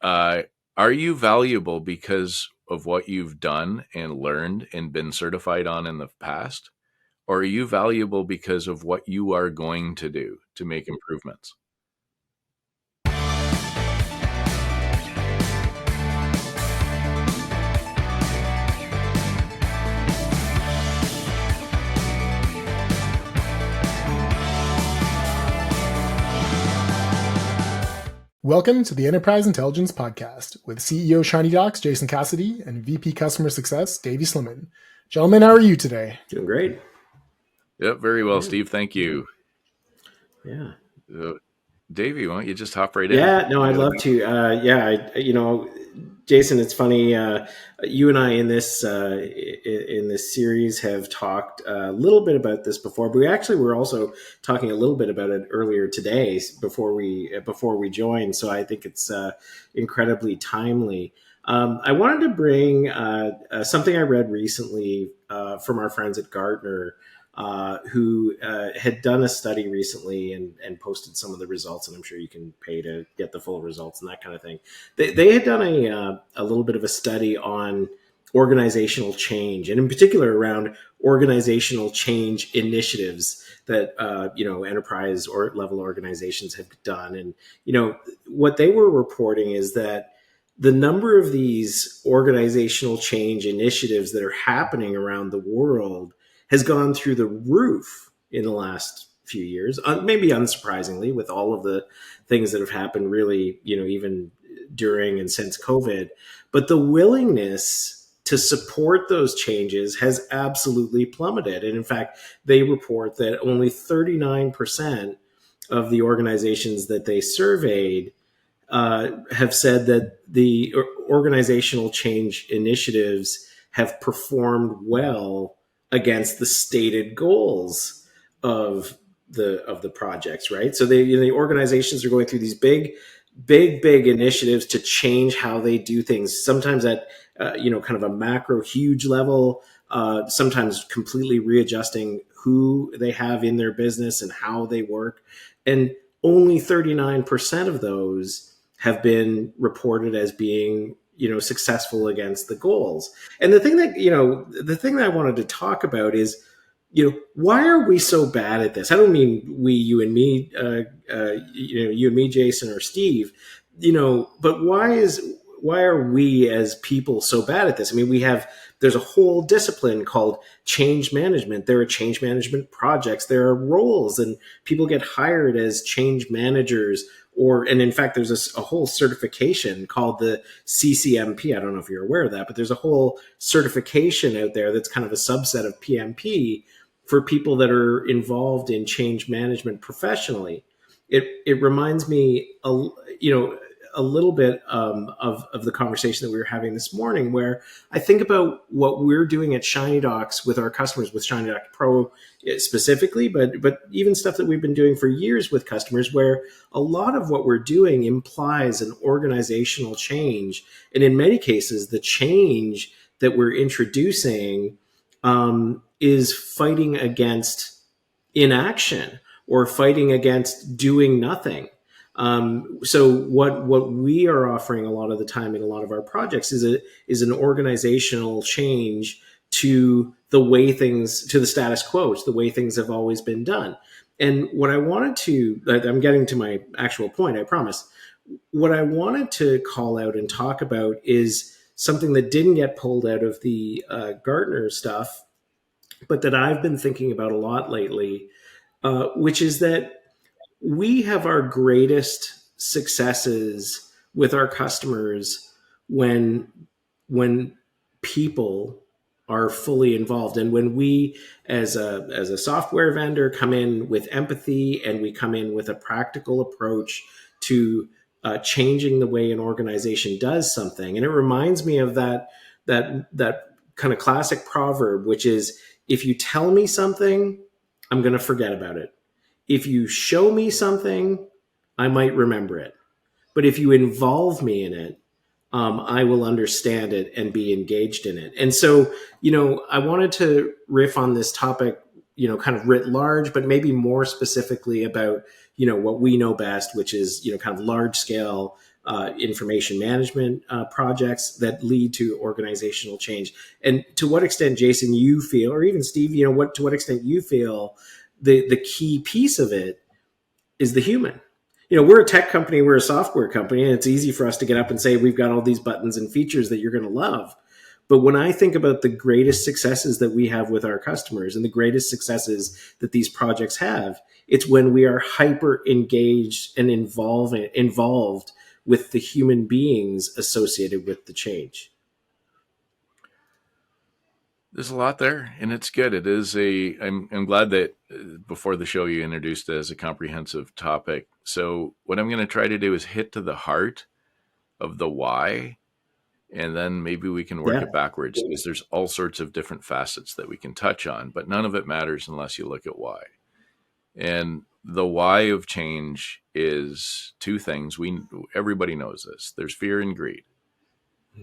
Uh, are you valuable because of what you've done and learned and been certified on in the past? Or are you valuable because of what you are going to do to make improvements? Welcome to the Enterprise Intelligence Podcast with CEO Shiny Docs Jason Cassidy and VP Customer Success Davey Slimman. Gentlemen, how are you today? Doing great. Yep, very well, Steve. Thank you. Yeah. Davey, why don't you just hop right in? Yeah, no, I'd love to. Jason, it's funny. You and I in this series have talked a little bit about this before, but we actually were also talking a little bit about it earlier today before we joined. So I think it's incredibly timely. I wanted to bring something I read recently from our friends at Gartner. Who had done a study recently and posted some of the results, and I'm sure you can pay to get the full results and that kind of thing. They had done a little bit of a study on organizational change, and in particular around organizational change initiatives that enterprise or level organizations have done. And what they were reporting is that the number of these organizational change initiatives that are happening around the world has gone through the roof in the last few years, maybe unsurprisingly, with all of the things that have happened really, even during and since COVID. But the willingness to support those changes has absolutely plummeted. And in fact, they report that only 39% of the organizations that they surveyed have said that the organizational change initiatives have performed well against the stated goals of the projects, right? So the organizations are going through these big initiatives to change how they do things. Sometimes at kind of a macro, huge level. Sometimes completely readjusting who they have in their business and how they work, and only 39% of those have been reported as being successful against the goals. And the thing that I wanted to talk about is why are we so bad at this? I don't mean we, you and me, you and me, Jason, or Steve, but why are we as people so bad at this? I mean, there's a whole discipline called change management. There are change management projects, there are roles, and people get hired as change managers. And in fact, there's a whole certification called the CCMP. I don't know if you're aware of that, but there's a whole certification out there that's kind of a subset of PMP for people that are involved in change management professionally. It reminds me, a little bit of the conversation that we were having this morning, where I think about what we're doing at Shiny Docs with our customers, with Shiny Doc Pro specifically, but even stuff that we've been doing for years with customers, where a lot of what we're doing implies an organizational change. And in many cases, the change that we're introducing is fighting against inaction or fighting against doing nothing. So what we are offering a lot of the time in a lot of our projects is an organizational change to the status quo, to the way things have always been done. And what I wanted to, I'm getting to my actual point, I promise. What I wanted to call out and talk about is something that didn't get pulled out of the Gartner stuff, but that I've been thinking about a lot lately, which is that we have our greatest successes with our customers when people are fully involved, and when we as a software vendor come in with empathy, and we come in with a practical approach to changing the way an organization does something. And it reminds me of that kind of classic proverb, which is, if you tell me something, I'm going to forget about it. If you show me something, I might remember it. But if you involve me in it, I will understand it and be engaged in it. And so, I wanted to riff on this topic, kind of writ large, but maybe more specifically about, what we know best, which is, kind of large scale information management projects that lead to organizational change. And to what extent, Jason, you feel, or even Steve, to what extent you feel the key piece of it is the human. We're a tech company, we're a software company, and it's easy for us to get up and say we've got all these buttons and features that you're going to love. But when I think about the greatest successes that we have with our customers and the greatest successes that these projects have, it's when we are hyper engaged and involved with the human beings associated with the change. There's a lot there, and it's good. It is I'm glad that before the show you introduced it as a comprehensive topic. So what I'm going to try to do is hit to the heart of the why, and then maybe we can work it backwards, because there's all sorts of different facets that we can touch on, but none of it matters unless you look at why. And the why of change is two things. Everybody knows this. There's fear and greed.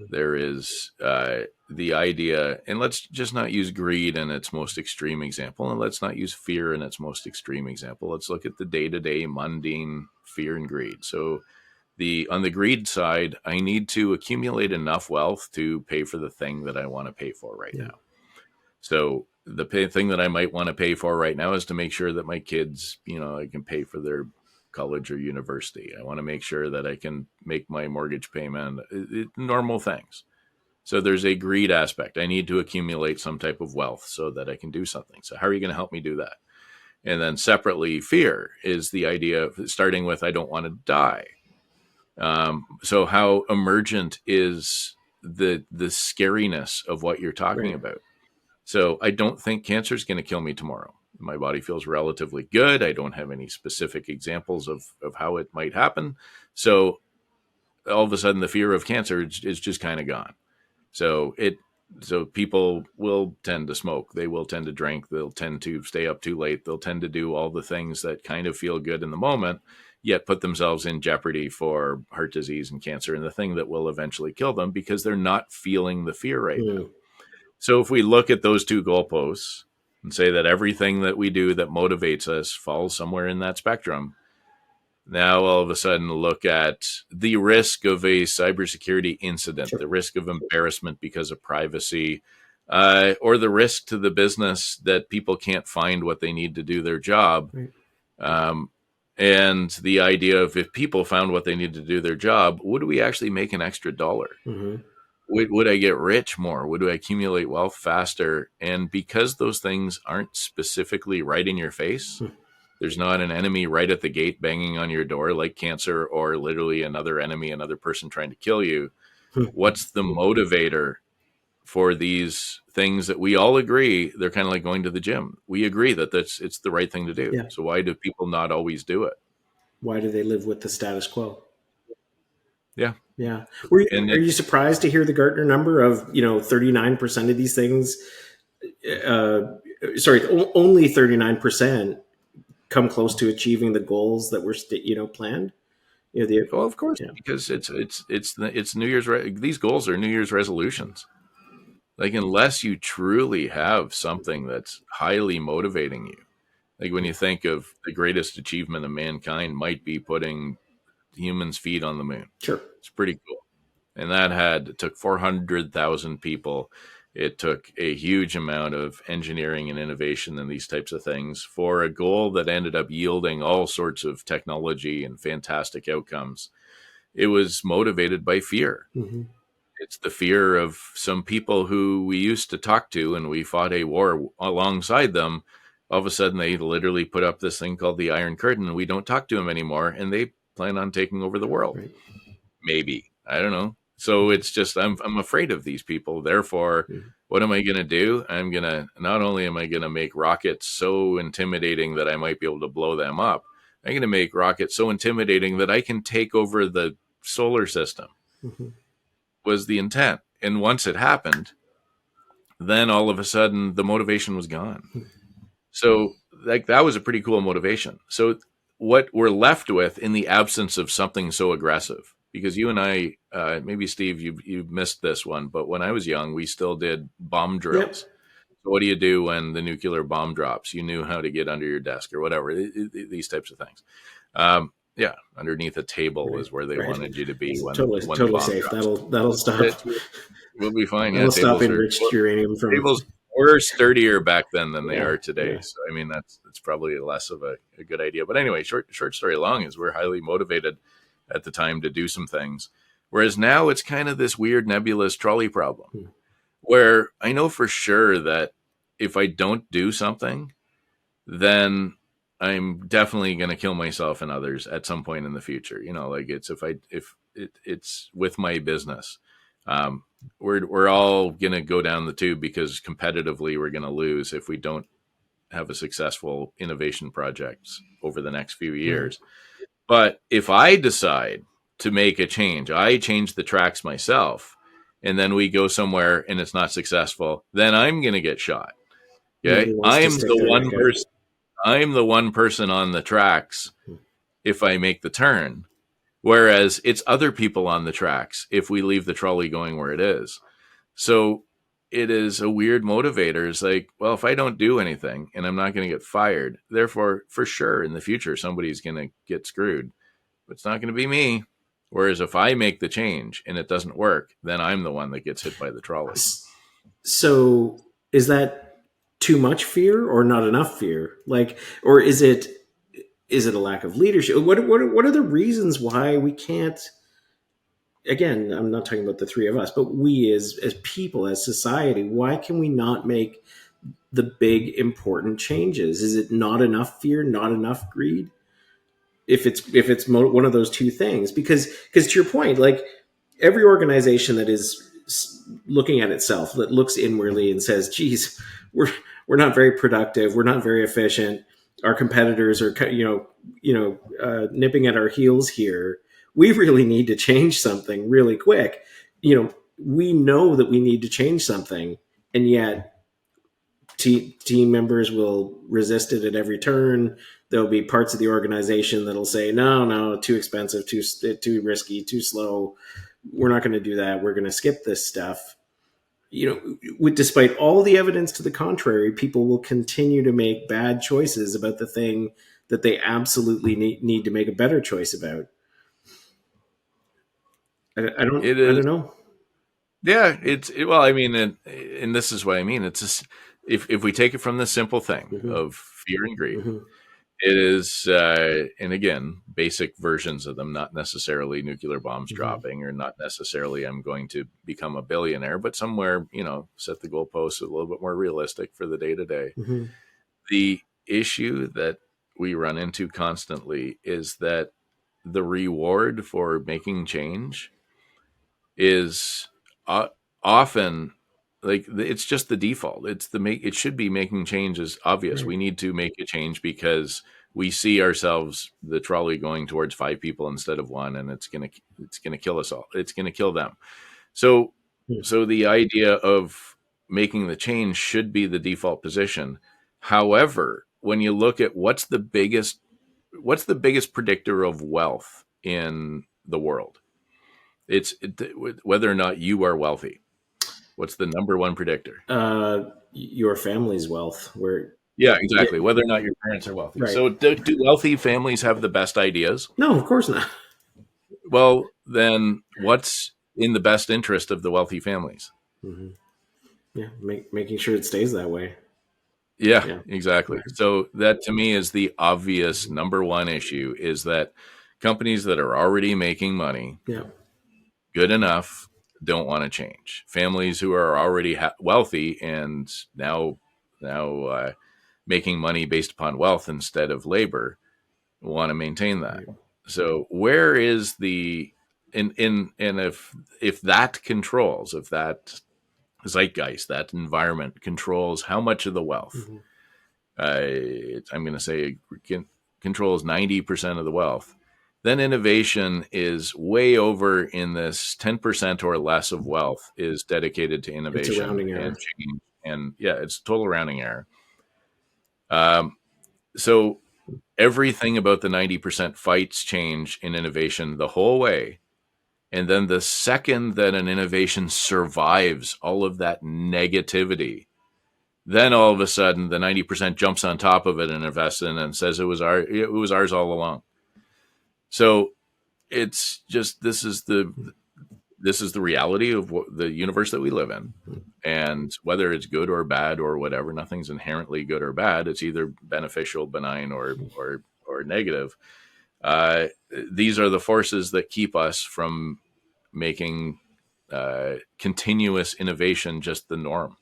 There is the idea, and let's just not use greed in its most extreme example, and let's not use fear in its most extreme example. Let's look at the day-to-day mundane fear and greed. So on the greed side, I need to accumulate enough wealth to pay for the thing that I want to pay for right now. So the thing that I might want to pay for right now is to make sure that my kids, I can pay for their college or university. I want to make sure that I can make my mortgage payment, normal things. So there's a greed aspect. I need to accumulate some type of wealth so that I can do something. So how are you going to help me do that? And then separately, fear is the idea of starting with, I don't want to die. So how emergent is the scariness of what you're talking about? So I don't think cancer is going to kill me tomorrow. My body feels relatively good. I don't have any specific examples of how it might happen. So all of a sudden the fear of cancer is just kind of gone. So people will tend to smoke. They will tend to drink. They'll tend to stay up too late. They'll tend to do all the things that kind of feel good in the moment, yet put themselves in jeopardy for heart disease and cancer and the thing that will eventually kill them, because they're not feeling the fear right now. So if we look at those two goalposts and say that everything that we do that motivates us falls somewhere in that spectrum, now all of a sudden look at the risk of a cybersecurity incident, the risk of embarrassment because of privacy, or the risk to the business that people can't find what they need to do their job. And the idea of, if people found what they need to do their job, would we actually make an extra dollar? Would I get rich more? Would I accumulate wealth faster? And because those things aren't specifically right in your face, there's not an enemy right at the gate banging on your door like cancer, or literally another enemy, another person trying to kill you. What's the motivator for these things that we all agree? They're kind of like going to the gym. We agree that it's the right thing to do. Yeah. So why do people not always do it? Why do they live with the status quo? Yeah. Yeah. Are you surprised to hear the Gartner number of, 39% of these things, only 39% come close to achieving the goals that were, planned? Well, of course, because it's New Year's. These goals are New Year's resolutions. Like, unless you truly have something that's highly motivating you, like when you think of the greatest achievement of mankind might be putting humans' feet on the moon. Sure. It's pretty cool. And it took 400,000 people. It took a huge amount of engineering and innovation and these types of things for a goal that ended up yielding all sorts of technology and fantastic outcomes. It was motivated by fear. It's the fear of some people who we used to talk to, and we fought a war alongside them. All of a sudden, they literally put up this thing called the Iron Curtain, and we don't talk to them anymore, and they plan on taking over the world. Right. Maybe. I don't know. So it's just, I'm afraid of these people. Therefore, what am I going to do? Not only am I going to make rockets so intimidating that I might be able to blow them up, I'm going to make rockets so intimidating that I can take over the solar system. Was the intent. And once it happened, then all of a sudden the motivation was gone. So that was a pretty cool motivation. So what we're left with in the absence of something so aggressive, because you and I, maybe Steve, you missed this one, but when I was young, we still did bomb drills. Yep. So what do you do when the nuclear bomb drops? You knew how to get under your desk or whatever, these types of things. yeah, underneath a table Right. is where they Right. wanted you to be Totally, when the totally bomb safe. drops. That'll stop. We'll be fine. Yeah, That'll stop enriched uranium from. tables were sturdier back then than they Yeah. are today. Yeah. So I mean, that's probably less of a good idea. But anyway, short story long is we're highly motivated at the time to do some things, whereas now it's kind of this weird nebulous trolley problem, where I know for sure that if I don't do something, then I'm definitely going to kill myself and others at some point in the future. You know, like it's with my business. Um, we're all going to go down the tube because competitively we're going to lose if we don't have a successful innovation projects over the next few Right. years. But if I decide to make a change, I change the tracks myself, and then we go somewhere and it's not successful, then I'm going to get shot. Okay, Nobody wants to stick their neck out. I'm the one person on the tracks if I make the turn, whereas it's other people on the tracks if we leave the trolley going where it is. So it is a weird motivator. It's like, well, if I don't do anything and I'm not going to get fired, therefore, for sure, in the future, somebody's going to get screwed. But it's not going to be me. Whereas if I make the change and it doesn't work, then I'm the one that gets hit by the trolley. So is that too much fear or not enough fear? Like, or is it a lack of leadership? What are the reasons why we can't? Again, I'm not talking about the three of us, but we as people, as society, why can we not make the big important changes? Is it not enough fear, not enough greed? If it's one of those two things, because to your point, like every organization that is looking at itself, that looks inwardly and says, geez, we're not very productive, we're not very efficient, our competitors are nipping at our heels here, we really need to change something really quick. We know that we need to change something, and yet team members will resist it at every turn. There'll be parts of the organization that'll say, no, too expensive, too risky, too slow. We're not going to do that. We're going to skip this stuff. Despite all the evidence to the contrary, people will continue to make bad choices about the thing that they absolutely need to make a better choice about. I don't know. Yeah, well, I mean, and this is what I mean. It's just, if we take it from the simple thing of fear and greed, it is, and again, basic versions of them, not necessarily nuclear bombs dropping, or not necessarily I'm going to become a billionaire, but somewhere, set the goalposts a little bit more realistic for the day to day. The issue that we run into constantly is that the reward for making change is often like it's just the default. It should be making change is obvious. Right. We need to make a change because we see ourselves, the trolley going towards 5 people instead of 1, and it's gonna kill us all. It's gonna kill them. So the idea of making the change should be the default position. However, when you look at what's the biggest predictor of wealth in the world, it's whether or not you are wealthy. What's the number one predictor? Your family's wealth. Yeah, exactly. Whether or not your parents are wealthy. Right. So do wealthy families have the best ideas? No, of course not. Well, then what's in the best interest of the wealthy families? Yeah, making sure it stays that way. Yeah, exactly. Right. So that to me is the obvious number one issue, is that companies that are already making money, good enough, don't want to change. Families who are already wealthy and now making money based upon wealth instead of labor want to maintain that. So where is the and if that controls, if that zeitgeist, that environment controls how much of the wealth, I'm going to say controls 90% of the wealth, then innovation is way over in this 10% or less of wealth is dedicated to innovation. It's a rounding error. And change. And it's a total rounding error. So everything about the 90% fights change in innovation the whole way. And then the second that an innovation survives all of that negativity, then all of a sudden the 90% jumps on top of it and invests in it and says it was ours all along. So it's just this is the reality of the universe that we live in. And whether it's good or bad or whatever, nothing's inherently good or bad. It's either beneficial, benign, or negative. These are the forces that keep us from making continuous innovation just the norm.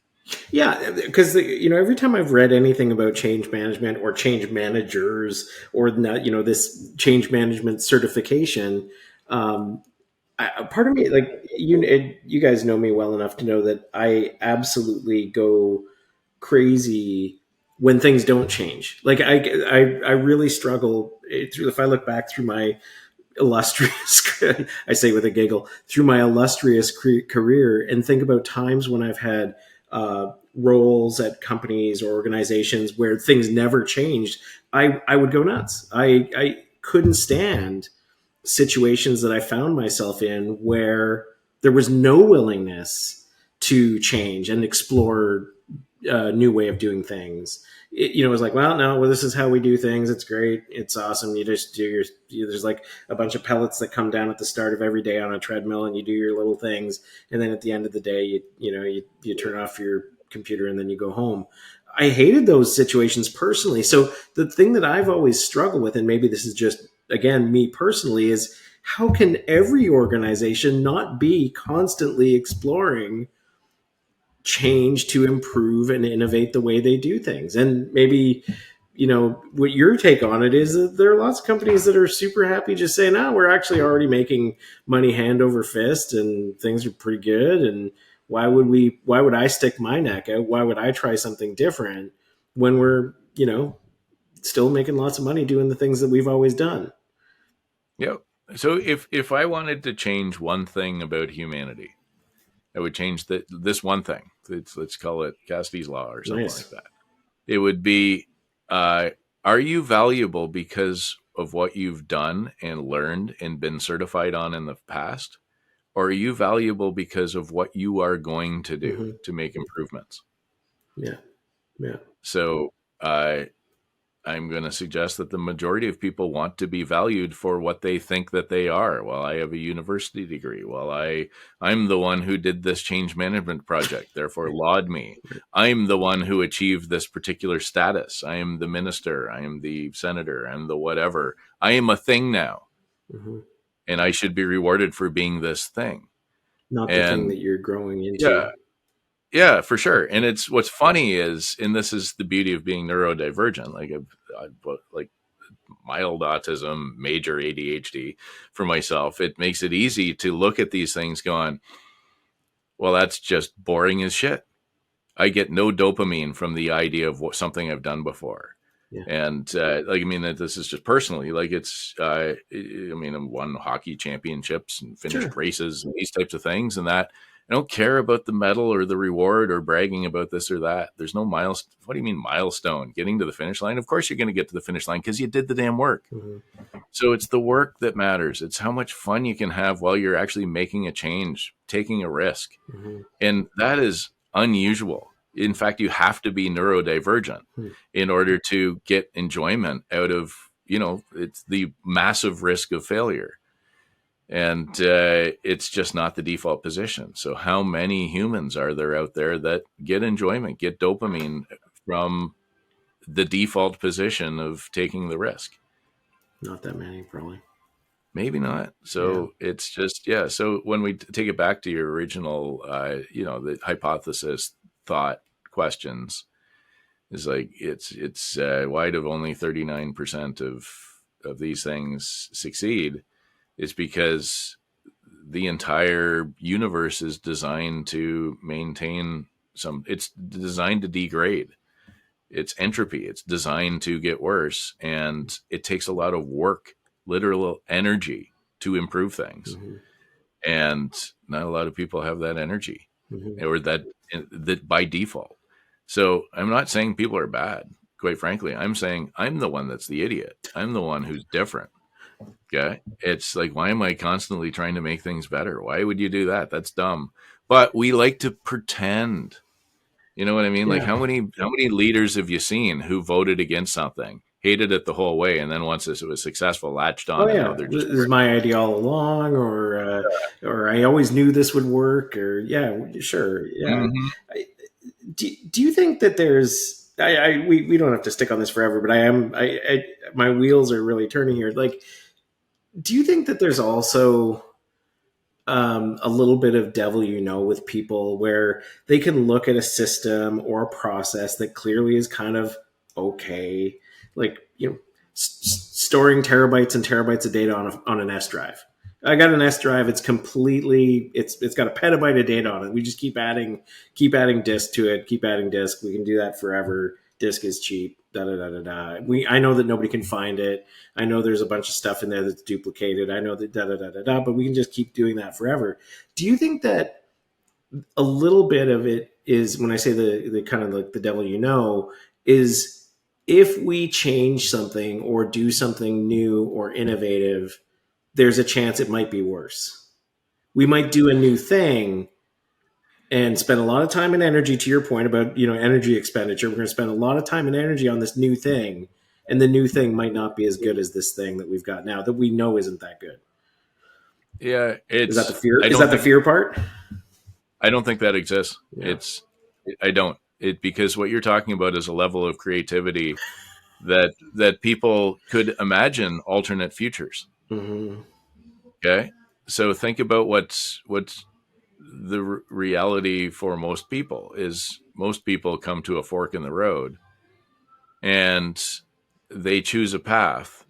Yeah, because every time I've read anything about change management or change managers or this change management certification, part of me, like you guys know me well enough to know that I absolutely go crazy when things don't change. Like I really struggle if I look back through my illustrious, I say with a giggle, through my illustrious career and think about times when I've had roles at companies or organizations where things never changed. I would go nuts. I couldn't stand situations that I found myself in where there was no willingness to change and explore a new way of doing things. It was like, well, this is how we do things. It's great. It's awesome. You just do there's like a bunch of pellets that come down at the start of every day on a treadmill and you do your little things. And then at the end of the day, you turn off your computer and then you go home. I hated those situations personally. So the thing that I've always struggled with, and maybe this is just, again, me personally, is how can every organization not be constantly exploring change to improve and innovate the way they do things? And maybe, what your take on it is that there are lots of companies that are super happy just saying, no, we're actually already making money hand over fist and things are pretty good. And why would I stick my neck out? Why would I try something different when we're, still making lots of money doing the things that we've always done? Yep. So if I wanted to change one thing about humanity, I would change this one thing. Let's call it Cassidy's law or something Nice. like that. It would be, are you valuable because of what you've done and learned and been certified on in the past? Or are you valuable because of what you are going to do Mm-hmm. to make improvements? Yeah. Yeah. So I'm going to suggest that the majority of people want to be valued for what they think that they are. Well, I have a university degree. Well, I'm the one who did this change management project. Therefore, laud me. I'm the one who achieved this particular status. I am the minister. I am the senator. I'm the whatever. I am a thing now, Mm-hmm. and I should be rewarded for being this thing. Not the thing And that you're growing yeah, into. yeah, for sure. And it's what's funny is, and this is the beauty of being neurodivergent. Like mild autism, major ADHD for myself, it makes it easy to look at these things going, well, that's just boring as shit. I get no dopamine from the idea of something I've done before. Yeah. And this is just personally, like I won hockey championships and finished Sure. races and these types of things, and that I don't care about the medal or the reward or bragging about this or that. There's no milestone. What do you mean milestone? Getting to the finish line? Of course you're going to get to the finish line because you did the damn work. Mm-hmm. So it's the work that matters. It's how much fun you can have while you're actually making a change, taking a risk. Mm-hmm. And that is unusual. In fact, you have to be neurodivergent in order to get enjoyment out of, it's the massive risk of failure. And it's just not the default position. So how many humans are there out there that get enjoyment, get dopamine from the default position of taking the risk? Not that many, probably. Maybe not. Yeah. So it's just, yeah. So when we take it back to your original, the hypothesis thought questions, is like, it's why do only 39% of these things succeed? It's because the entire universe is designed to maintain it's designed to degrade. It's entropy. It's designed to get worse. And it takes a lot of work, literal energy, to improve things. Mm-hmm. And not a lot of people have that energy, Mm-hmm. or that by default. So I'm not saying people are bad. Quite frankly, I'm saying I'm the one that's the idiot. I'm the one who's different. Okay. It's like, why am I constantly trying to make things better? Why would you do that? That's dumb. But we like to pretend. You know what I mean? Like Yeah. how many leaders have you seen who voted against something hated it the whole way, and then once it was successful, latched Oh on, and now yeah, they're this just is my idea all along, or I always knew this would work, or yeah, sure, yeah. Mhm. I, do you think that there's we don't have to stick on this forever, but my wheels are really turning here. Like, do you think that there's also a little bit of devil with people where they can look at a system or a process that clearly is kind of okay, like storing terabytes and terabytes of data on an S drive. I got an S drive. It's completely. It's got a petabyte of data on it. We just keep adding disk to it. Keep adding disk. We can do that forever. Disk is cheap. Da da da da da. I know that nobody can find it. I know there's a bunch of stuff in there that's duplicated. I know that da da da da da. But we can just keep doing that forever. Do you think that a little bit of it is, when I say the kind of like the devil is if we change something or do something new or innovative, there's a chance it might be worse. We might do a new thing and spend a lot of time and energy, to your point about energy expenditure. We're going to spend a lot of time and energy on this new thing, and the new thing might not be as good as this thing that we've got now that we know isn't that good. Yeah, Is that the it's. fear? I Is don't that the think. fear part? I don't think that exists. Yeah. I don't. It because what you're talking about is a level of creativity that people could imagine alternate futures. Mm-hmm. Okay, so think about what's the reality for most people is most people come to a fork in the road and they choose a path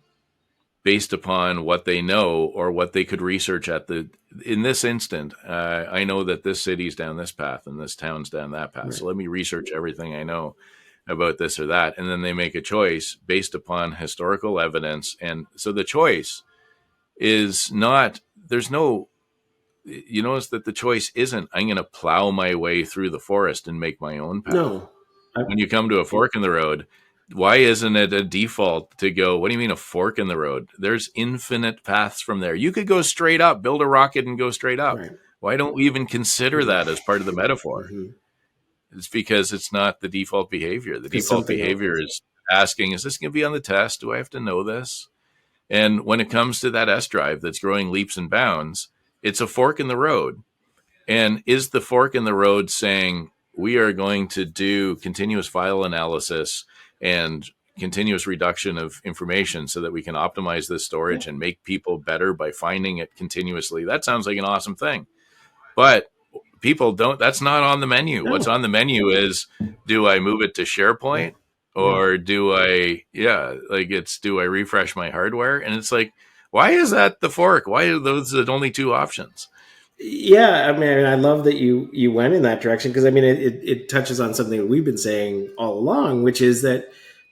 based upon what they know or what they could research at the in this instant. I know that this city's down this path and this town's down that path, Right. so let me research everything I know about this or that, and then they make a choice based upon historical evidence. And so the choice is not, there's no, you notice that the choice isn't, I'm going to plow my way through the forest and make my own path. No. I, When you come to a fork in the road, why isn't it a default to go, what do you mean a fork in the road? There's infinite paths from there. You could go straight up, build a rocket and go straight up. right. Why don't we even consider Mm-hmm. that as part of the metaphor? Mm-hmm. It's because it's not the default behavior. The Because default something else. behavior is asking, is this going to be on the test? Do I have to know this? And when it comes to that S drive that's growing leaps and bounds, it's a fork in the road. And is the fork in the road saying we are going to do continuous file analysis and continuous reduction of information so that we can optimize this Yeah. storage and make people better by finding it continuously? That sounds like an awesome thing. But people don't, that's not on the menu. What's No. on the menu is, do I move it to Yeah. SharePoint Yeah. or do I, yeah, like do I refresh my hardware? And it's like, why is that the fork? Why are those the only two options? Yeah, I mean, I love that you went in that direction, because I mean, it touches on something that we've been saying all along, which is that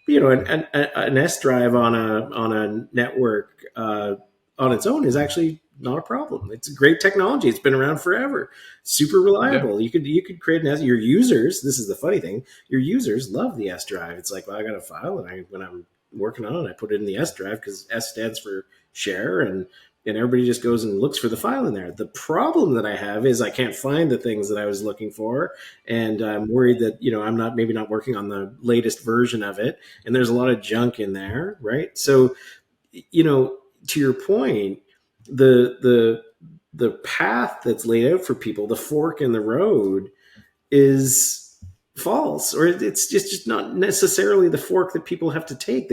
an S drive on a network on its own is actually not a problem. It's a great technology. It's been around forever. Super Yeah. reliable. You could create an S. Your users. This is the funny thing. Your users love the S drive. It's like, well, I got a file, and when I'm working on it, I put it in the S drive because S stands for share, and everybody just goes and looks for the file in there. The problem that I have is I can't find the things that I was looking for, and I'm worried that I'm not working on the latest version of it, and there's a lot of junk in there, right? So, to your point, the the path that's laid out for people, the fork in the road, is false, or it's just not necessarily the fork that people have to take.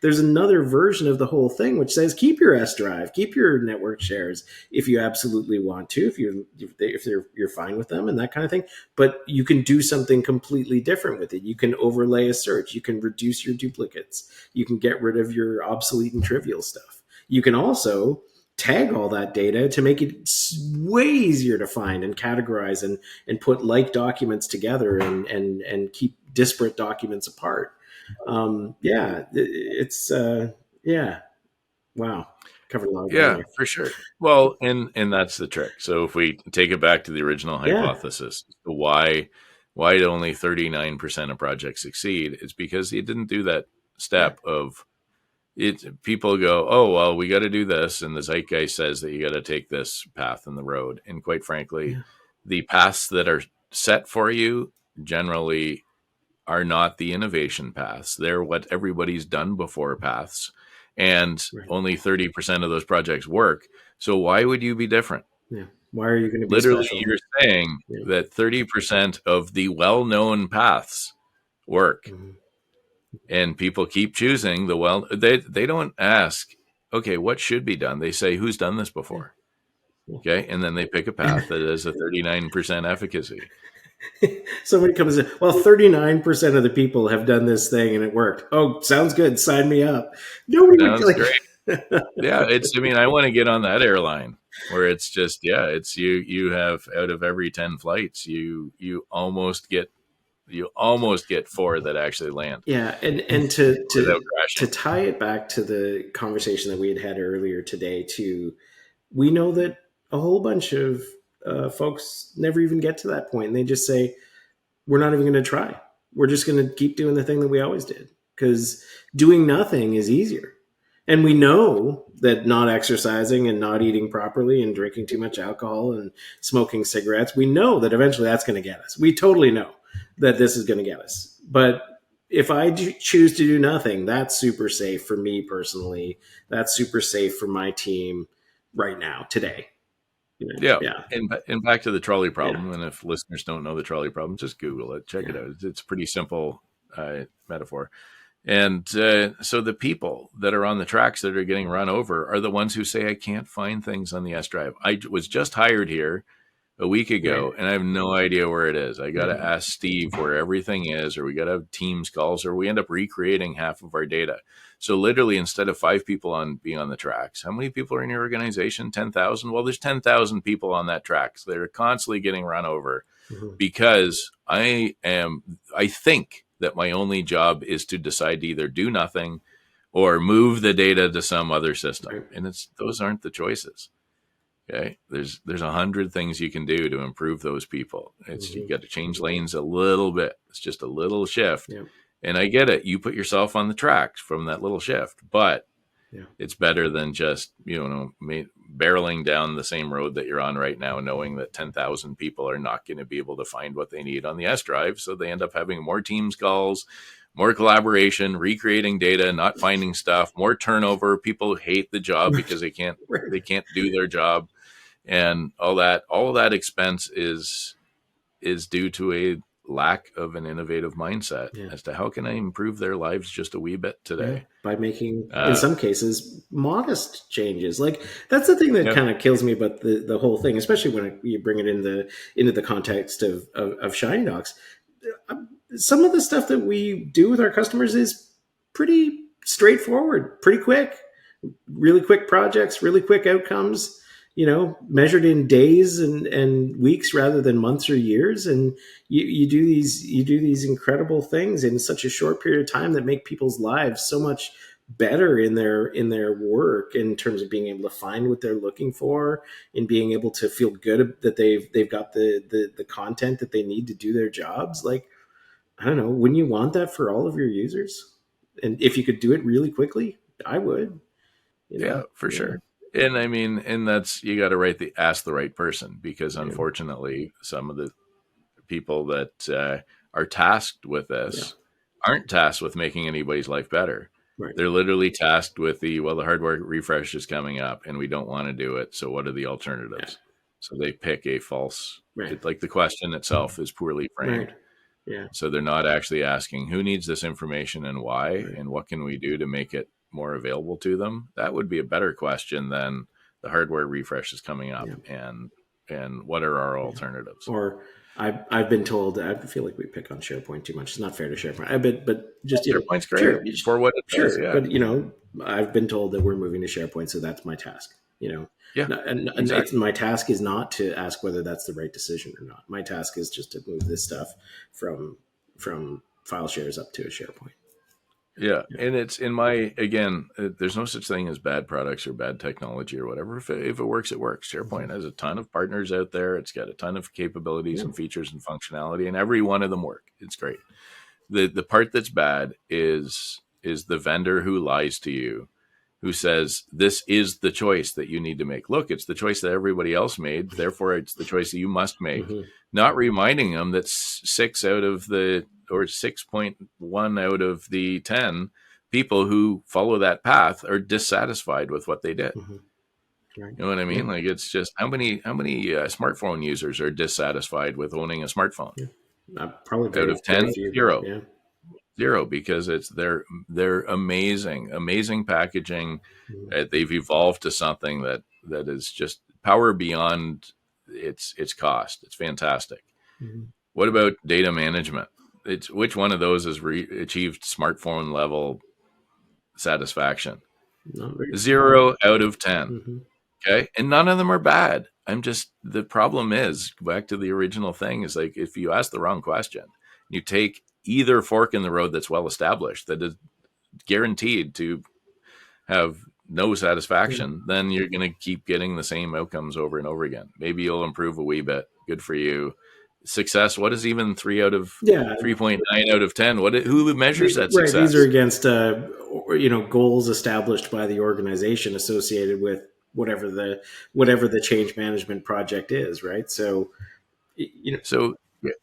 There's another version of the whole thing which says keep your S drive, keep your network shares if you absolutely want to, if you're fine with them and that kind of thing. But you can do something completely different with it. You can overlay a search, you can reduce your duplicates, you can get rid of your obsolete and trivial stuff. You can also tag all that data to make it way easier to find and categorize, and put like documents together, and keep disparate documents apart. Yeah, it's yeah. Wow, covered a lot of ground Yeah, there. for sure. Well, and that's the trick. So if we take it back to the original Yeah, hypothesis, why did only 39% of projects succeed? It's because he didn't do that yeah, step of it. People go, oh well, we got to do this, and the zeitgeist says that you got to take this path in the road. And quite frankly, yeah. the paths that are set for you generally are not the innovation paths. They're what everybody's done before paths. And Right. only 30% of those projects work. So why would you be different? Yeah. Why are you going to be Literally, special? you're saying Yeah. that 30% of the well-known paths work. Mhm. And people keep choosing they don't ask, okay, what should be done? They say, who's done this before? Yeah. Okay. And then they pick a path that has a 39% efficacy. Somebody comes in, well, 39% of the people have done this thing and it worked. Oh, sounds good. Sign me up. Nobody would Sounds like. great. Yeah. I want to get on that airline where it's just, it's you have out of every 10 flights, you almost get 4 that actually land Yeah, and to without to crashing. tie it back to the conversation that we had earlier today, too, we know that a whole bunch of folks never even get to that point, and they just say, "We're not even going to try. We're just going to keep doing the thing that we always did because doing nothing is easier." And we know that not exercising and not eating properly and drinking too much alcohol and smoking cigarettes, we know that eventually that's going to get us. We totally know that this is going to get us. But if I choose to do nothing, that's super safe for me personally. That's super safe for my team right now, today. Yeah. Yeah. And back to the trolley Yeah. problem. And if listeners don't know the trolley problem, just Google it, check it Yeah. out. It's a pretty simple metaphor. And so the people that are on the tracks that are getting run over are the ones who say, I can't find things on the S drive. I was just hired here a week Right. ago and I have no idea where it is. I got to Right. ask Steve where everything is, or we got to have Teams calls, or we end up recreating half of our data. So literally, instead of 5 people being on the tracks, how many people are in your organization? 10,000? Well, there's 10,000 people on that track. So they're constantly getting run over Mhm. because I think that my only job is to decide to either do nothing or move the data to some other system. Right. And those aren't the choices. Okay. There's 100 things you can do to improve those people. You got to change lanes a little bit. It's just a little shift. Yeah. And I get it. You put yourself on the tracks from that little shift, but Yeah. it's better than just, barreling down the same road that you're on right now, knowing that 10,000 people are not going to be able to find what they need on the S drive. So they end up having more Teams calls, more collaboration, recreating data, not finding stuff, more turnover. People hate the job because they can't do their job. And all that expense is due to a lack of an innovative mindset as to how can I improve their lives just a wee bit today. By making, in some cases, modest changes. Like that's the thing that kind of kills me about the whole thing, especially when you bring it into the context of Shiny Docs. Some of the stuff that we do with our customers is pretty straightforward, pretty quick, really quick projects, really quick outcomes. Measured in days and weeks rather than months or years, and you do these incredible things in such a short period of time that make people's lives so much better in their work, in terms of being able to find what they're looking for and being able to feel good that they've got the content that they need to do their jobs. Like, I don't know, wouldn't you want that for all of your users? And if you could do it really quickly, I would. Yeah, for sure. And and that's, you got to ask the right person, because unfortunately, some of the people that are tasked with this aren't tasked with making anybody's life better. Right. They're literally tasked with the hardware refresh is coming up and we don't want to do it. So what are the alternatives? So they pick a false, like the question itself is poorly framed. Right. Yeah. So they're not actually asking who needs this information and why, and what can we do to make it more available to them. That would be a better question than the hardware refresh is coming up and what are our alternatives. Or I've been told, I feel like we pick on SharePoint too much. It's not fair to SharePoint. But just SharePoint's great for what it does. Yeah. But I've been told that we're moving to SharePoint, so that's my task. Exactly. My task is not to ask whether that's the right decision or not. My task is just to move this stuff from file shares up to a SharePoint. Yeah. And it's there's no such thing as bad products or bad technology or whatever. If it works, it works. SharePoint has a ton of partners out there. It's got a ton of capabilities and features and functionality, and every one of them work. It's great. The part that's bad is the vendor who lies to you, who says this is the choice that you need to make. Look, it's the choice that everybody else made. Therefore, it's the choice that you must make. Not reminding them that 6 out of the or 6.1 out of the 10 people who follow that path are dissatisfied with what they did. Mm-hmm. Right. You know what I mean? Yeah. Like, it's just how many smartphone users are dissatisfied with owning a smartphone? Yeah. Probably Out very, of very 10, few. zero. Yeah. Zero, because it's they're amazing packaging. Mm-hmm. They've evolved to something that is just power beyond its cost. It's fantastic. Mm-hmm. What about data management? It's which one of those has achieved smartphone level satisfaction? Not very. 0 out of 10. Mm-hmm. Okay, and none of them are bad. The problem is, back to the original thing, is like, if you ask the wrong question, you take either fork in the road that's well established, that is guaranteed to have no Yeah. satisfaction, then you're going to keep getting the same outcomes over and over again. Maybe you'll improve a wee bit. Good for you. Success. What is even 3.9 out of 10? Who measures that Right. These are success? against goals established by the organization associated with whatever the change management project is. Right. So So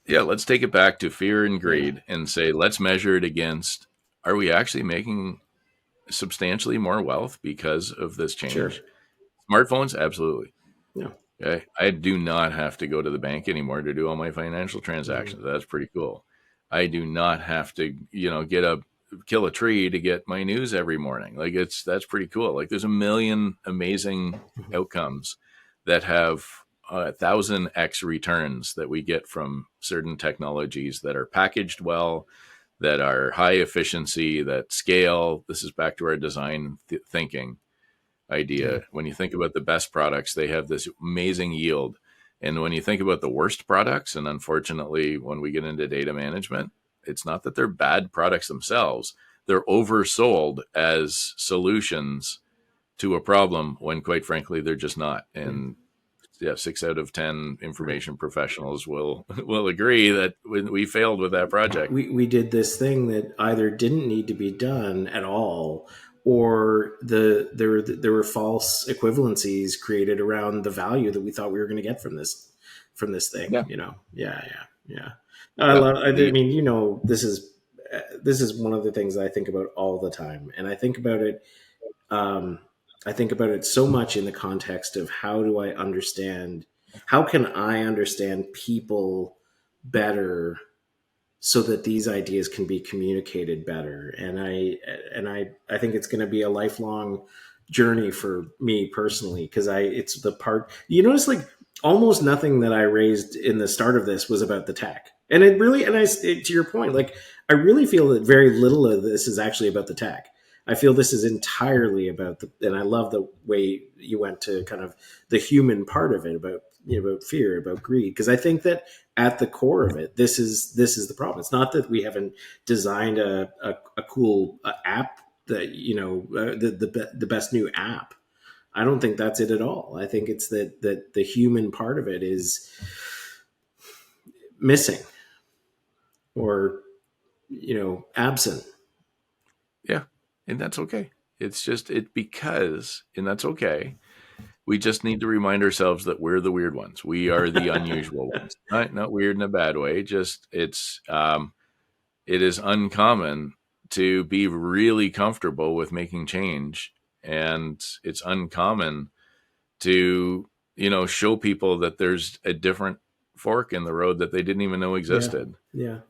yeah, let's take it back to fear and yeah. greed and say, let's measure it against, are we actually making substantially more wealth because of this Sure. change? Smartphones, absolutely. No. Okay. I do not have to go to the bank anymore to do all my financial transactions. Mm-hmm. That's pretty cool. I do not have to, kill a tree to get my news every morning. Like, that's pretty cool. Like, there's a million amazing Mm-hmm. outcomes that have 1,000x returns that we get from certain technologies that are packaged well, that are high efficiency, that scale. This is back to our design thinking Yeah. idea. When you think about the best products, they have this amazing yield. And when you think about the worst products, and unfortunately, when we get into data management, it's not that they're bad products themselves. They're oversold as solutions to a problem when, quite frankly, they're just not. Yeah. And yeah, 6 out of 10 Right. information professionals will agree that we failed with that project. We did this thing that either didn't need to be done at all, or there were false equivalencies created around the value that we thought we were going to get from this thing. Yeah, Yeah. Yeah. yeah. I mean, this is one of the things I think about all the time, and I think about it. Um, I think about it so much in the context of how can I understand people better so that these ideas can be communicated better. And I think it's going to be a lifelong journey for me personally, because it's the part, like almost nothing that I raised in the start of this was about the tech. And it really, to your point, like I really feel that very little of this is actually about the tech. I feel this is entirely about and I love the way you went to kind of the human part of it, about about fear, about greed, because I think that at the core of it, this is the problem. It's not that we haven't designed a cool app that the best new app. I don't think that's it at all. I think it's that the human part of it is missing, or absent. Yeah. And that's okay. It's just and that's okay. We just need to remind ourselves that we're the weird ones. We are the unusual ones. Not weird in a bad way. Just it is uncommon to be really comfortable with making change, and it's uncommon to show people that there's a different fork in the road that they didn't even know Yeah. existed. Yeah.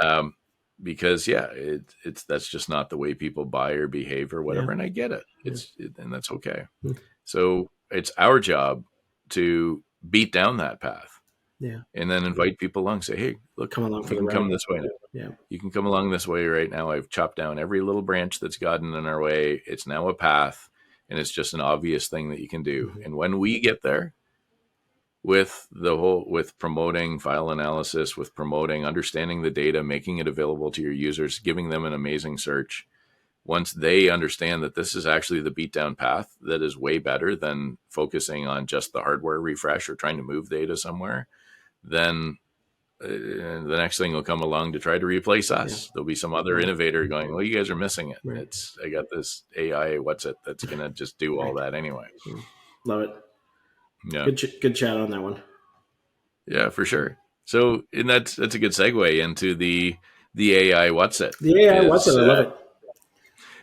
Um, because it's that's just not the way people buy or behave or Yeah. whatever, and I get it. Yeah. And that's okay. Hmm. So it's our job to beat down that path Yeah. and then invite people along. Say, hey, look, Come along for you the can come ride. this way now. Yeah. You can come along this way right now. I've chopped down every little branch that's gotten in our way. It's now a path, and it's just an obvious thing that you can do. Mm-hmm. And when we get there, with promoting file analysis, with promoting understanding the data, making it available to your users, giving them an amazing search, once they understand that this is actually the beatdown path that is way better than focusing on just the hardware refresh or trying to move data somewhere, then the next thing will come along to try to replace us. Yeah. There'll be some other innovator going, well, you guys are missing it. Right. I got this AI whatsit that's going to just do all Right. that anyway. Love it. Yeah. Good chat on that one. Yeah, for sure. So, and that's a good segue into the the AI whatsit The AI is whatsit, I love it.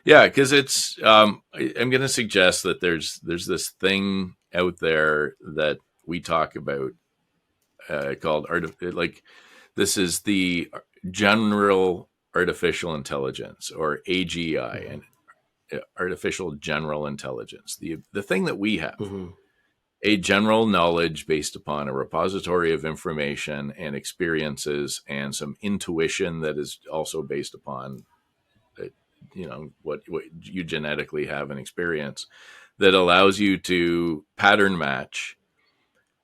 yeah, because it's I'm going to suggest that there's this thing out there that we talk about called like this is the general artificial intelligence, or AGI, Mm-hmm. and artificial general intelligence, the thing that we have, Mm-hmm. a general knowledge based upon a repository of information and experiences and some intuition that is also based upon what you genetically have and experience, that allows you to pattern match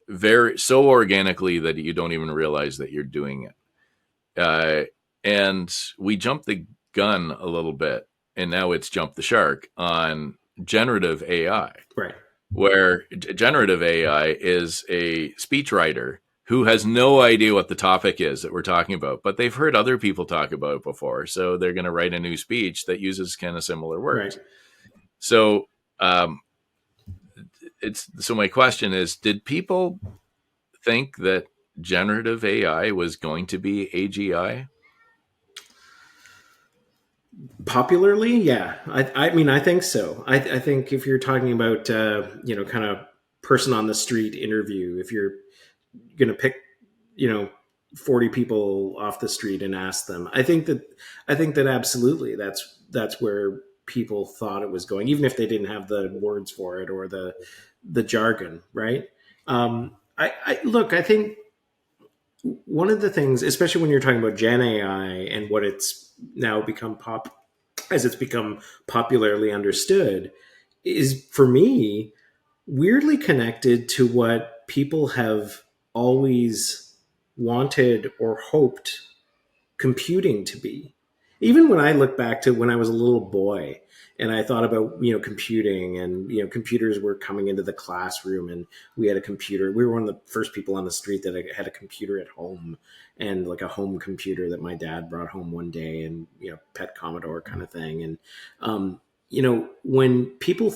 very so organically that you don't even realize that you're doing it. And we jumped the gun a little bit, and now it's jumped the shark on generative AI, Right. where generative AI is a speechwriter who has no idea what the topic is that we're talking about, but they've heard other people talk about it before. So they're going to write a new speech that uses kind of similar Right. words. So, um, so my question is, did people think that generative AI was going to be AGI? Popularly, yeah. I mean, I think so. I think if you're talking about, kind of person on the street interview, if you're going to pick, you know, 40 people off the street and ask them, I think that absolutely that's where people thought it was going, even if they didn't have the words for it or the jargon, right? I look, I think one of the things, especially when you're talking about Gen AI and what it's now become as it's become popularly understood, is for me weirdly connected to what people have always wanted or hoped computing to be. Even when I look back to when I was a little boy and I thought about, computing, and, computers were coming into the classroom, and we had a computer. We were one of the first people on the street that had a computer at home, and like a home computer that my dad brought home one day, and, pet Commodore kind of thing. And, when people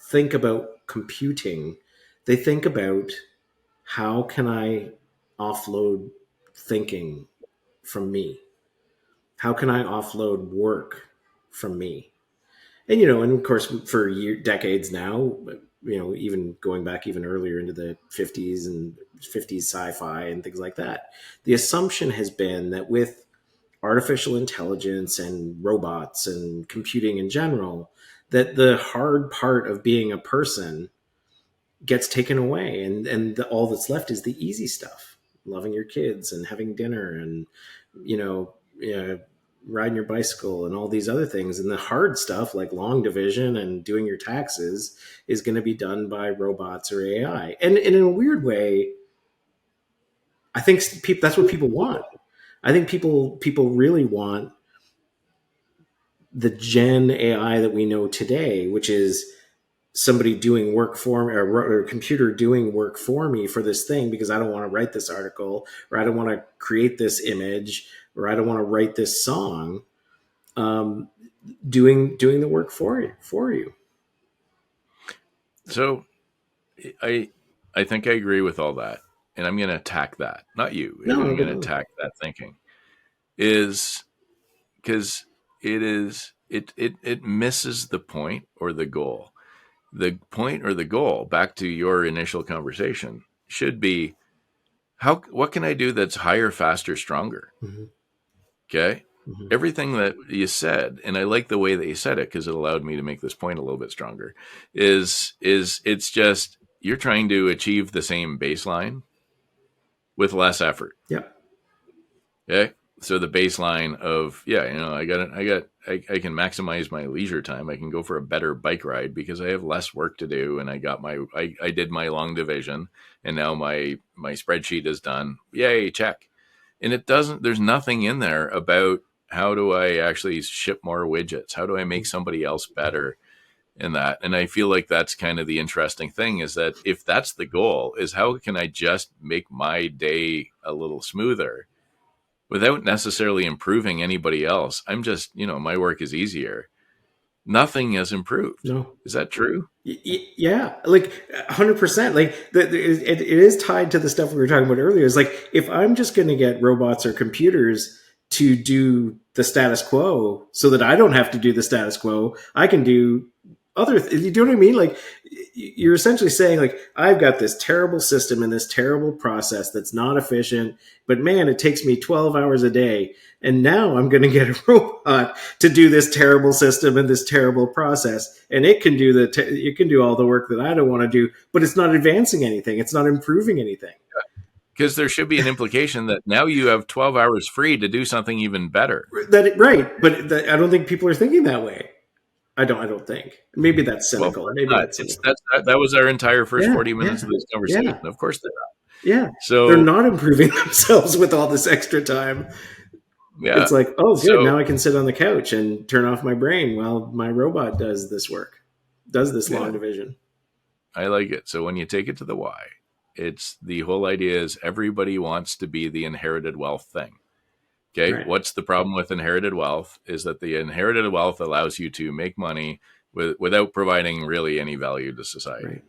think about computing, they think about, how can I offload thinking from me? How can I offload work from me? And, and of course, for decades now, even going back even earlier into the 50s and 50s sci-fi and things like that, the assumption has been that with artificial intelligence and robots and computing in general, that the hard part of being a person gets taken away, and all that's left is the easy stuff: loving your kids and having dinner, and, you know riding your bicycle and all these other things. And the hard stuff, like long division and doing your taxes, is going to be done by robots or AI. And in a weird way, I think that's what people want. I think people really want the Gen AI that we know today, which is somebody doing work for me, or a computer doing work for me for this thing, because I don't want to write this article, or I don't want to create this image, or I don't want to write this song. Doing the work for you. So I I think I agree with all that, and I'm going to attack that. Not you. No, I'm no, going to no. attack that thinking, is because it misses the point or the goal. The point or the goal, back to your initial conversation, should be, what can I do that's higher, faster, stronger? Mm-hmm. Okay. Mm-hmm. Everything that you said, and I like the way that you said it because it allowed me to make this point a little bit stronger, is it's just, you're trying to achieve the same baseline with less effort. Yep. Okay. So the baseline of, yeah, I can maximize my leisure time. I can go for a better bike ride because I have less work to do. And I did my long division, and now my spreadsheet is done. Yay, check. And there's nothing in there about, how do I actually ship more widgets? How do I make somebody else better in that? And I feel like that's kind of the interesting thing, is that if that's the goal, is how can I just make my day a little smoother without necessarily improving anybody else? I'm just, my work is easier. Nothing has improved. No. Is that true? Yeah, like 100%. Like it is tied to the stuff we were talking about earlier. It's like, if I'm just going to get robots or computers to do the status quo so that I don't have to do the status quo. I can do you know what I mean? Like, you're essentially saying, like, I've got this terrible system and this terrible process that's not efficient, but man, it takes me 12 hours a day. And now I'm going to get a robot to do this terrible system and this terrible process. And it can do it can do all the work that I don't want to do, but it's not advancing anything. It's not improving anything. Because there should be an implication that now you have 12 hours free to do something even better. Right. But I don't think people are thinking that way. I don't think. Maybe that's cynical. Well, Maybe that's cynical. That was our entire first 40 minutes of this conversation. Yeah. Of course they're not. Yeah. So they're not improving themselves with all this extra time. Yeah. It's like, oh, good. Now I can sit on the couch and turn off my brain while my robot does this work, does this long division. I like it. So when you take it to the why, it's the whole idea is everybody wants to be the inherited wealth thing. Okay. Right. What's the problem with inherited wealth is that the inherited wealth allows you to make money without providing really any value to society. Right.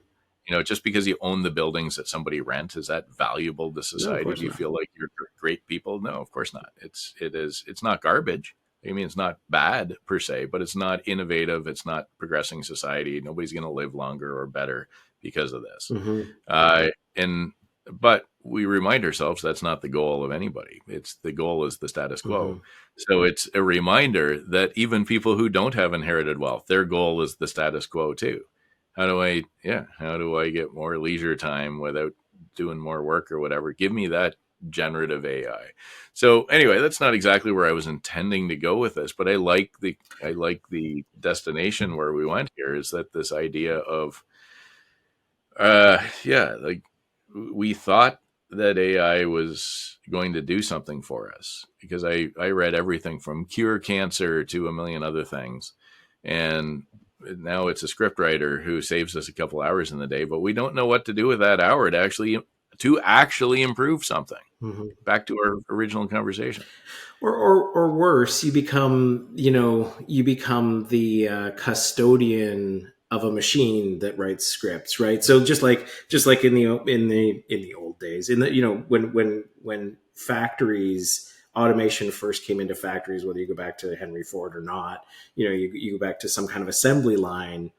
You know, just because you own the buildings that somebody rent, is that valuable to society? No, do you feel like you're great people? No, of course not. It's not garbage. I mean, it's not bad per se, but it's not innovative. It's not progressing society. Nobody's going to live longer or better because of this. Mm-hmm. But we remind ourselves that's not the goal of anybody. The goal is the status quo. Mm-hmm. So it's a reminder that even people who don't have inherited wealth, their goal is the status quo too. How do I get more leisure time without doing more work or whatever? Give me that generative AI. So anyway, that's not exactly where I was intending to go with this, but I like the destination where we went here, is that this idea of, like, we thought that AI was going to do something for us, because I read everything from cure cancer to a million other things. And now it's a script writer who saves us a couple hours in the day, but we don't know what to do with that hour to actually improve something. Mm-hmm. Back to our original conversation. Or worse, you become the custodian of a machine that writes scripts, right? So just like in the old days, when factories, automation first came into factories, whether you go back to Henry Ford or not, you go back to some kind of assembly line,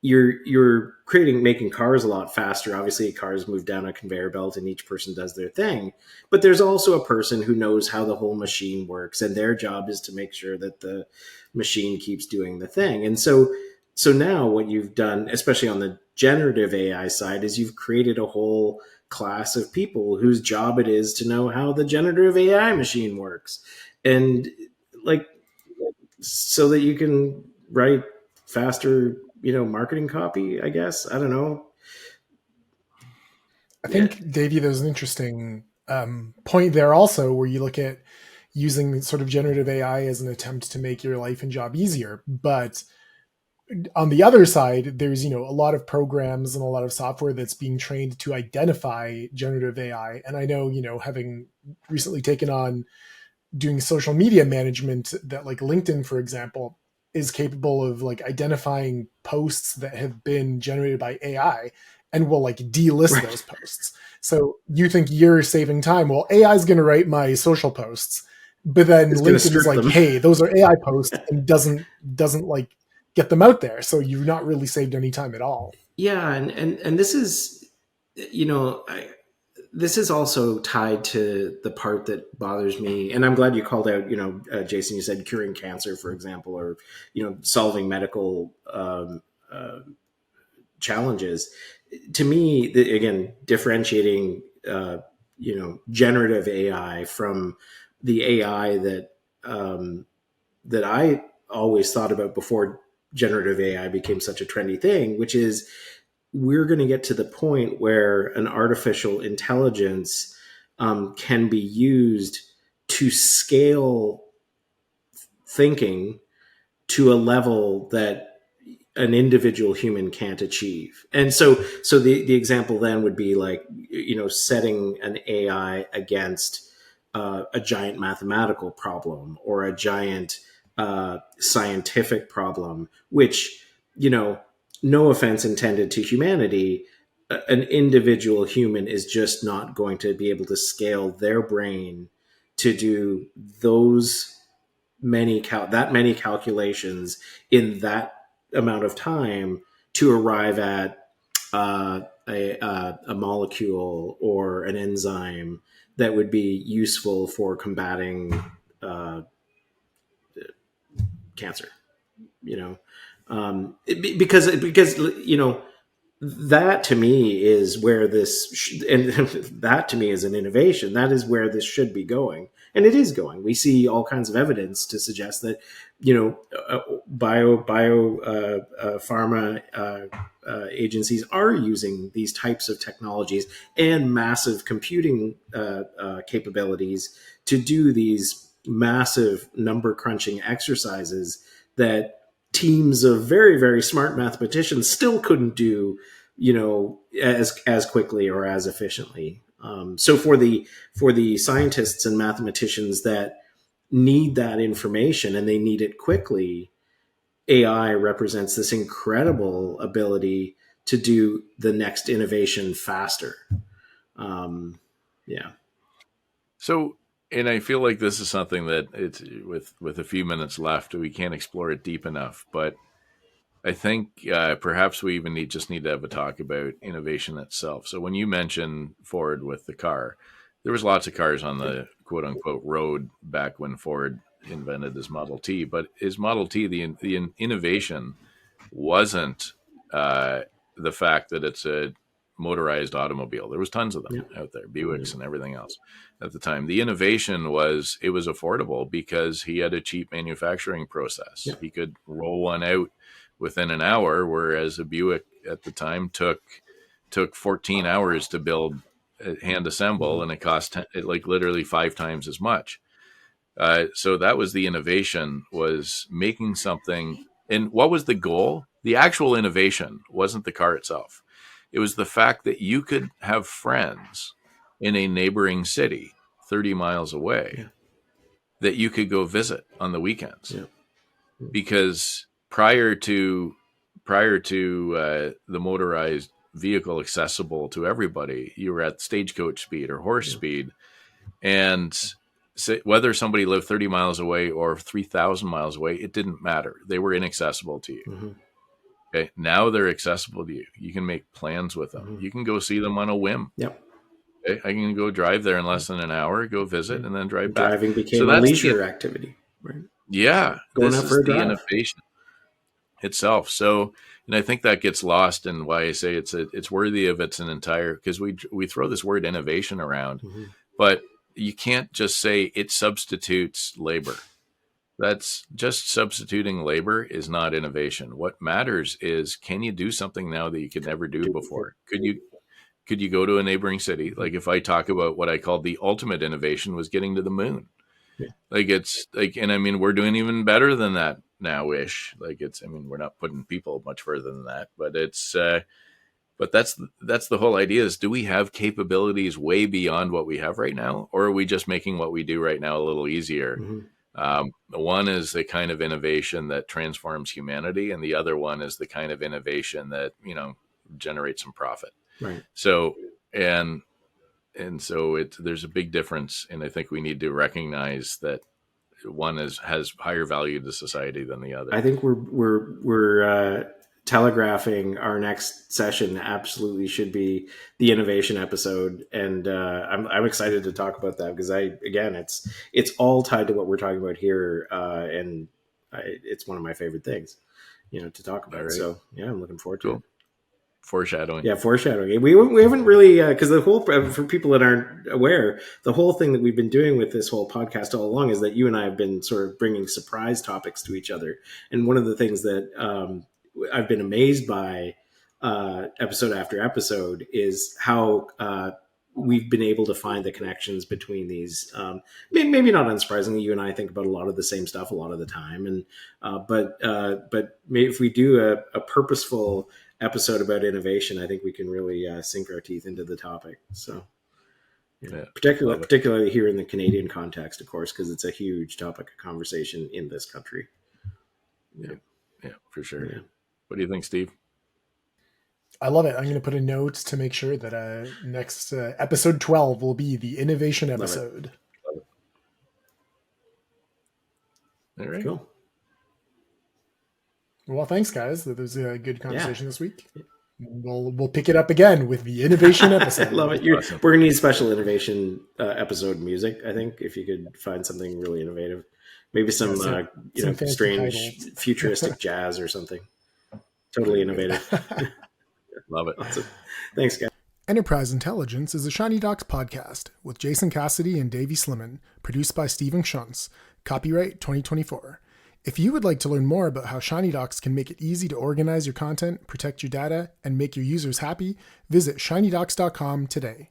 you're making cars a lot faster. Obviously, cars move down a conveyor belt and each person does their thing. But there's also a person who knows how the whole machine works, and their job is to make sure that the machine keeps doing the thing. And so now what you've done, especially on the generative AI side, is you've created a whole class of people whose job it is to know how the generative AI machine works. And so that you can write faster, marketing copy, I guess. I don't know. I think, Davey, there's an interesting point there also, where you look at using sort of generative AI as an attempt to make your life and job easier. But on the other side, there's, a lot of programs and a lot of software that's being trained to identify generative AI. And I know, having recently taken on doing social media management, that like LinkedIn, for example, is capable of like identifying posts that have been generated by AI and will like delist those posts. So you think you're saving time. Well, AI is going to write my social posts, but then LinkedIn is like, hey, those are AI posts, and doesn't like get them out there. So you've not really saved any time at all. Yeah. And this is, this is also tied to the part that bothers me. And I'm glad you called out, Jason, you said curing cancer, for example, or, solving medical challenges. To me, again, differentiating, generative AI from the AI that I always thought about before generative AI became such a trendy thing, which is, we're going to get to the point where an artificial intelligence can be used to scale thinking to a level that an individual human can't achieve. And so the example then would be like, setting an AI against a giant mathematical problem or a giant scientific problem, which, no offense intended to humanity, an individual human is just not going to be able to scale their brain to do those many calculations in that amount of time to arrive at a molecule or an enzyme that would be useful for combating uh, cancer. You know, because that to me is where and that to me is an innovation. That is where this should be going, and it is going. We see all kinds of evidence to suggest that pharma agencies are using these types of technologies and massive computing capabilities to do these massive number crunching exercises that teams of very, very smart mathematicians still couldn't do, as quickly or as efficiently. So for the scientists and mathematicians that need that information and they need it quickly, AI represents this incredible ability to do the next innovation faster. Yeah. So, and I feel like this is something that it's with a few minutes left, we can't explore it deep enough. But I think perhaps we even just need to have a talk about innovation itself. So when you mention Ford with the car, there was lots of cars on the quote unquote road back when Ford invented his Model T. But his Model T, the innovation wasn't uh, the fact that it's a motorized automobile. There was tons of them Yeah. out there, Buicks and everything else at the time. The innovation was it was affordable because he had a cheap manufacturing process. Yeah. He could roll one out within an hour, whereas a Buick at the time took 14 hours to build, hand assemble, Mm-hmm. and it cost like literally 5 times as much. So that was the innovation, was making something. And what was the goal? The actual innovation wasn't the car itself. It was the fact that you could have friends in a neighboring city 30 miles away Yeah. that you could go visit on the weekends. Yeah. Because prior to the motorized vehicle accessible to everybody, you were at stagecoach speed or horse Yeah. speed, and whether somebody lived 30 miles away or 3,000 miles away, it didn't matter. They were inaccessible to you. Mm-hmm. Okay. Now they're accessible to you. You can make plans with them. Mm-hmm. You can go see them on a whim. Yep. Okay. I can go drive there in less than an hour, go visit, Yeah. and then drive back. Driving So became a that's leisure activity, right? Going this out for is a the drive. innovation itself. So, and I think that gets lost in why I say it's worthy of its an entire, because we throw this word innovation around, Mm-hmm. but you can't just say it substitutes labor. That's just substituting labor is not innovation. What matters is, can you do something now that you could never do before? Could you go to a neighboring city? Like if I talk about what I call the ultimate innovation was getting to the moon. Yeah. Like it's like, and I mean, we're doing even better than that now ish. Like I mean, we're not putting people much further than that, but but that's the whole idea is, do we have capabilities way beyond what we have right now? Or are we just making what we do right now a little easier? Mm-hmm. One is the kind of innovation that transforms humanity, and the other one is the kind of innovation that, generates some profit. Right. So, and so there's a big difference. And I think we need to recognize that one has higher value to society than the I other. think we're telegraphing our next session. Absolutely should be the innovation episode, and I'm excited to talk about that because it's all tied to what we're talking about here, and it's one of my favorite things, to talk All about. right. So yeah, I'm looking forward to it. Cool. Foreshadowing. Yeah, foreshadowing. We haven't really, because the whole, for people that aren't aware, the whole thing that we've been doing with this whole podcast all along is that you and I have been sort of bringing surprise topics to each other. And one of the things that I've been amazed by episode after episode is how we've been able to find the connections between these. Maybe not unsurprisingly, you and I think about a lot of the same stuff a lot of the time. And but maybe if we do a purposeful episode about innovation, I think we can really sink our teeth into the topic. So, Yeah, particularly here in the Canadian context, of course, because it's a huge topic of conversation in this country. yeah, for sure. Yeah. What do you think, Steve? I love it. I'm going to put a note to make sure that next episode 12 will be the innovation Love it. episode. Love it. All right. Cool. Well, thanks, guys. That was a good Yeah. conversation this week. We'll pick it up again with the innovation episode. I love it. Awesome. We're gonna need special innovation episode music. I think if you could find something really innovative, maybe some some fancy strange titles. futuristic jazz or something. Totally innovative. Love it. Awesome. Thanks, guys. Enterprise Intelligence is a Shiny Docs podcast with Jason Cassidy and Davey Slimman, produced by Stephen Schuntz. Copyright 2024. If you would like to learn more about how Shiny Docs can make it easy to organize your content, protect your data, and make your users happy, visit shinydocs.com today.